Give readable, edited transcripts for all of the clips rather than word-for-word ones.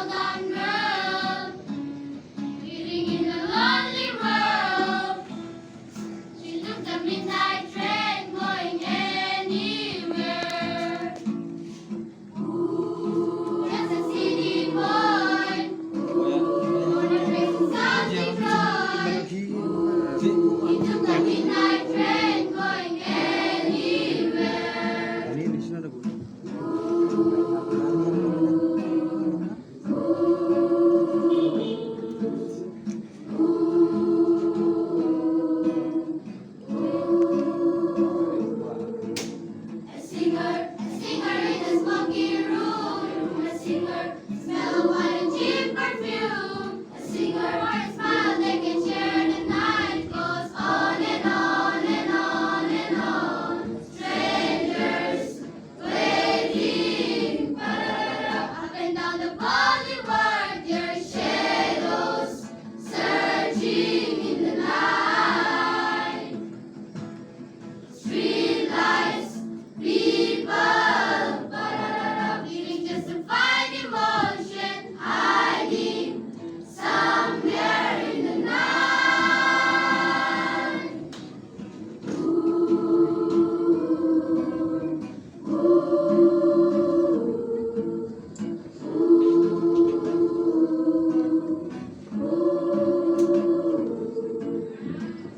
gone girl, living in a lonely world. She took the midnight train, going anywhere. Just a city boy, born and raised in South Detroit. He took the midnight train, going anywhere. A singer in a smoky room. A singer, smell of wine and cheap perfume. A singer, or a smile they can share the night. Goes on and on and on and on. Strangers waiting, up and down the boulevard. Your shadows searching in the night. Street lights, people, feeling just to find emotion, hiding somewhere in the night.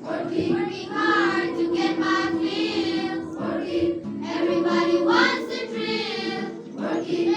Working hard to get my fill. Working, everybody wants the thrill. Working